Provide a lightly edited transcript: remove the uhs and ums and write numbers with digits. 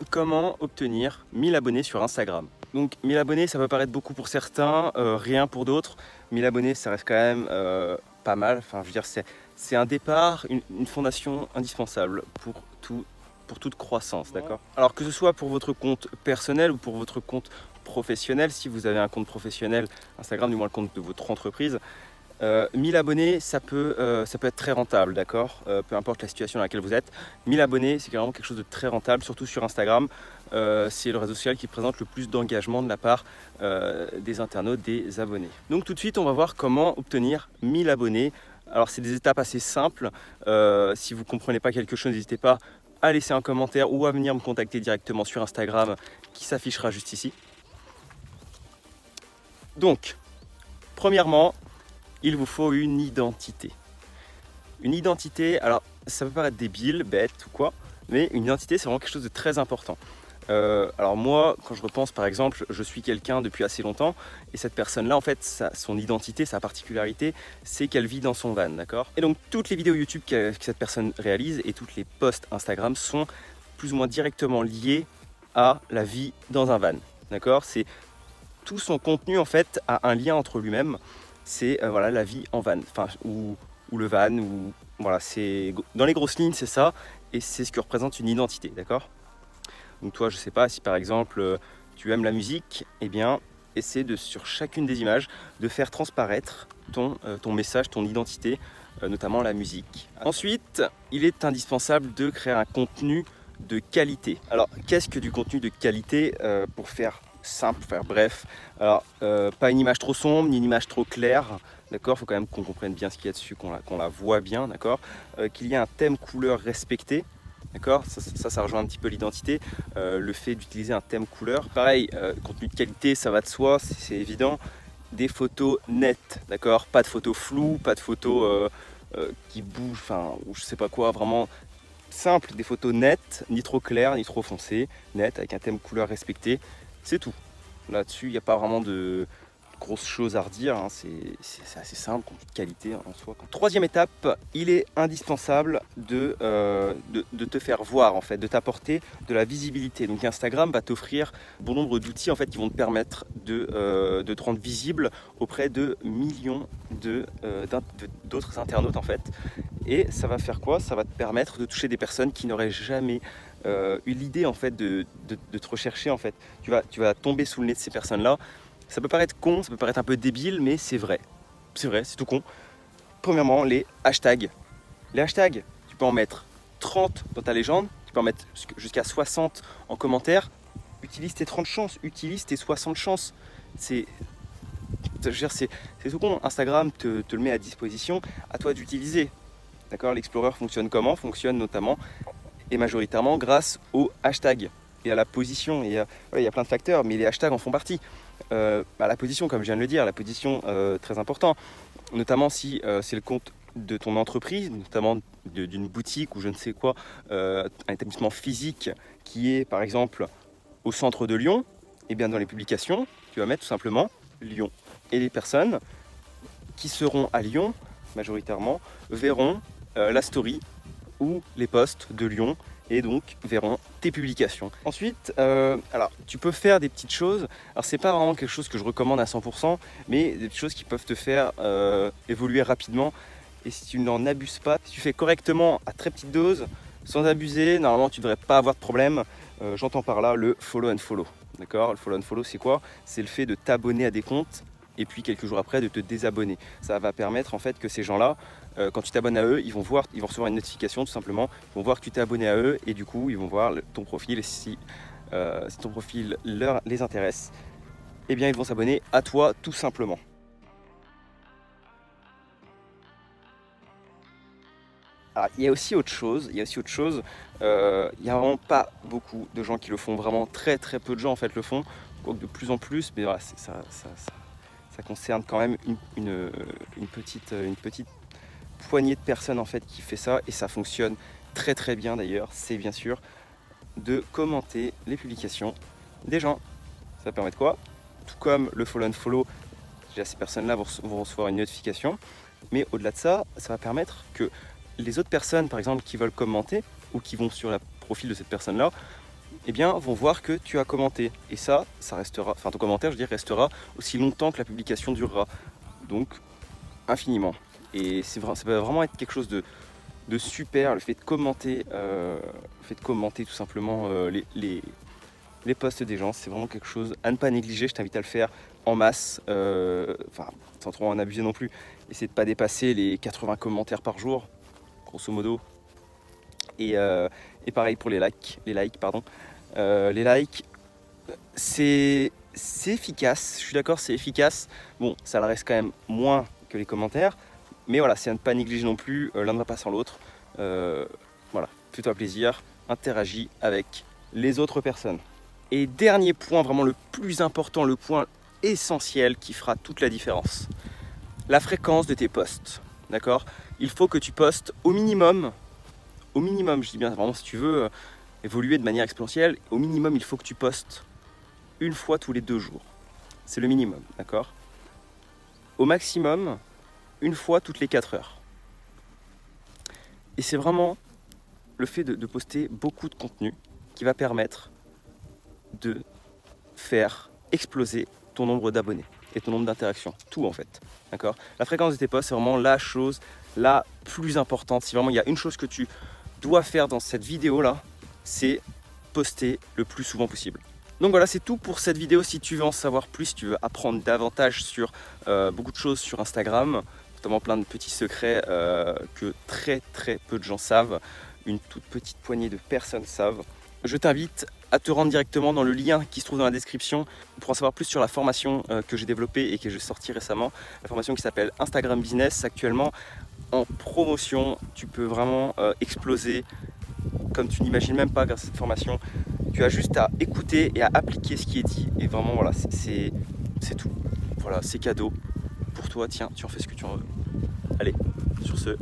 comment obtenir 1000 abonnés sur Instagram. Donc 1000 abonnés, ça peut paraître beaucoup pour certains, rien pour d'autres. 1000 abonnés, ça reste quand même pas mal. Enfin, je veux dire, c'est un départ, une fondation indispensable pour toute croissance, d'accord? Alors que ce soit pour votre compte personnel ou pour votre compte professionnel, si vous avez un compte professionnel, Instagram, du moins le compte de votre entreprise, 1000 abonnés, ça peut être très rentable, d'accord? Peu importe la situation dans laquelle vous êtes. 1000 abonnés, c'est vraiment quelque chose de très rentable, surtout sur Instagram. C'est le réseau social qui présente le plus d'engagement de la part des internautes, des abonnés. Donc tout de suite, on va voir comment obtenir 1000 abonnés. Alors c'est des étapes assez simples. Si vous ne comprenez pas quelque chose, n'hésitez pas à laisser un commentaire ou à venir me contacter directement sur Instagram qui s'affichera juste ici. Donc, premièrement, il vous faut une identité. Une identité, alors ça peut paraître débile, bête ou quoi, mais une identité c'est vraiment quelque chose de très important. Alors moi, quand je repense par exemple, je suis quelqu'un depuis assez longtemps et cette personne-là, en fait, son identité, sa particularité, c'est qu'elle vit dans son van, d'accord? Et donc toutes les vidéos YouTube que cette personne réalise et toutes les posts Instagram sont plus ou moins directement liées à la vie dans un van, d'accord? C'est tout son contenu en fait a un lien entre lui-même. C'est voilà, la vie en van, enfin, ou le van, ou voilà, c'est dans les grosses lignes, c'est ça, et c'est ce que représente une identité, d'accord? Donc toi, je sais pas, si par exemple tu aimes la musique, eh bien, essaie de, sur chacune des images, de faire transparaître ton message, ton identité, notamment la musique. Ensuite, il est indispensable de créer un contenu de qualité. Alors, qu'est-ce que du contenu de qualité pour faire simple, faire bref? Alors, pas une image trop sombre, ni une image trop claire, d'accord? Il faut quand même qu'on comprenne bien ce qu'il y a dessus, qu'on la voit bien, d'accord? Qu'il y ait un thème couleur respecté. D'accord, ça rejoint un petit peu l'identité, le fait d'utiliser un thème couleur. Pareil, contenu de qualité, ça va de soi, c'est évident. Des photos nettes, d'accord, pas de photos floues, pas de photos qui bougent, enfin, ou je sais pas quoi, vraiment simple, des photos nettes, ni trop claires, ni trop foncées, nettes, avec un thème couleur respecté, c'est tout. Là-dessus, il n'y a pas vraiment de grosses choses à redire, hein. C'est assez simple, contenu de qualité en soi. Troisième étape, il est indispensable de te faire voir, en fait, de t'apporter de la visibilité. Donc Instagram va t'offrir bon nombre d'outils en fait, qui vont te permettre de te rendre visible auprès de millions d'autres internautes en fait. Et ça va faire quoi? Ça va te permettre de toucher des personnes qui n'auraient jamais eu l'idée en fait de te rechercher en fait. Tu vas tomber sous le nez de ces personnes-là. Ça peut paraître con, ça peut paraître un peu débile, mais c'est vrai. C'est vrai, c'est tout con. Premièrement, les hashtags. Les hashtags, tu peux en mettre 30 dans ta légende, tu peux en mettre jusqu'à 60 en commentaire. Utilise tes 30 chances, utilise tes 60 chances. C'est tout con. Instagram te le met à disposition, à toi d'utiliser. D'accord? L'Explorer fonctionne comment? Fonctionne notamment et majoritairement grâce aux hashtags et à la position. Il y a plein de facteurs, mais les hashtags en font partie. La position, comme je viens de le dire, la position, très important, notamment si c'est le compte de ton entreprise, notamment d'une boutique ou je ne sais quoi, un établissement physique qui est par exemple au centre de Lyon, et bien dans les publications, tu vas mettre tout simplement Lyon. Et les personnes qui seront à Lyon, majoritairement, verront la story ou les posts de Lyon et donc verront tes publications. Ensuite, alors tu peux faire des petites choses. Alors c'est pas vraiment quelque chose que je recommande à 100%, mais des petites choses qui peuvent te faire évoluer rapidement. Et si tu n'en abuses pas, si tu fais correctement à très petite dose, sans abuser, normalement tu devrais pas avoir de problème. J'entends par là le follow and follow. D'accord? Le follow and follow, c'est quoi? C'est le fait de t'abonner à des comptes et puis quelques jours après de te désabonner. Ça va permettre en fait que ces gens-là, quand tu t'abonnes à eux, ils vont recevoir une notification tout simplement, ils vont voir que tu t'es abonné à eux et du coup ils vont voir ton profil et si ton profil les intéresse, eh bien ils vont s'abonner à toi tout simplement. Alors, il y a aussi autre chose, il y a vraiment pas beaucoup de gens qui le font, vraiment très très peu de gens en fait le font, quoique de plus en plus, mais voilà, ça concerne quand même une petite poignée de personnes en fait qui fait ça et ça fonctionne très très bien d'ailleurs. C'est bien sûr de commenter les publications des gens. Ça permet de quoi? Tout comme le follow and follow, déjà ces personnes-là vont recevoir une notification, mais au-delà de ça, ça va permettre que les autres personnes par exemple qui veulent commenter ou qui vont sur le profil de cette personne-là eh bien, vont voir que tu as commenté. Et ça restera, enfin ton commentaire, je veux dire, restera aussi longtemps que la publication durera. Donc, infiniment. Et ça peut vraiment être quelque chose de super, le fait de commenter tout simplement les posts des gens, c'est vraiment quelque chose à ne pas négliger. Je t'invite à le faire en masse, sans trop en abuser non plus. Essaye de ne pas dépasser les 80 commentaires par jour, grosso modo. Et pareil pour les likes. Les likes, c'est efficace, je suis d'accord, c'est efficace. Bon, ça le reste quand même moins que les commentaires. Mais voilà, c'est à ne pas négliger non plus, l'un ne va pas sans l'autre. Voilà, fais-toi plaisir, interagis avec les autres personnes. Et dernier point, vraiment le plus important, le point essentiel qui fera toute la différence. La fréquence de tes posts, d'accord? Il faut que tu postes au minimum, je dis bien vraiment si tu veux évoluer de manière exponentielle, au minimum il faut que tu postes une fois tous les 2 jours. C'est le minimum, d'accord? Au maximum, une fois toutes les 4 heures. Et c'est vraiment le fait de poster beaucoup de contenu qui va permettre de faire exploser ton nombre d'abonnés et ton nombre d'interactions, tout en fait, d'accord? La fréquence de tes posts, c'est vraiment la chose la plus importante. Si vraiment il y a une chose que tu dois faire dans cette vidéo-là, c'est poster le plus souvent possible. Donc voilà, c'est tout pour cette vidéo. Si tu veux en savoir plus, si tu veux apprendre davantage sur beaucoup de choses sur Instagram, notamment plein de petits secrets que très peu de gens savent, une toute petite poignée de personnes savent, je t'invite à te rendre directement dans le lien qui se trouve dans la description pour en savoir plus sur la formation que j'ai développée et que j'ai sortie récemment. La formation qui s'appelle Instagram Business, actuellement en promotion. Tu peux vraiment exploser comme tu n'imagines même pas grâce à cette formation. Tu as juste à écouter et à appliquer ce qui est dit. Et vraiment, voilà, c'est tout. Voilà, c'est cadeau pour toi. Tiens, tu en fais ce que tu en veux. Allez, sur ce,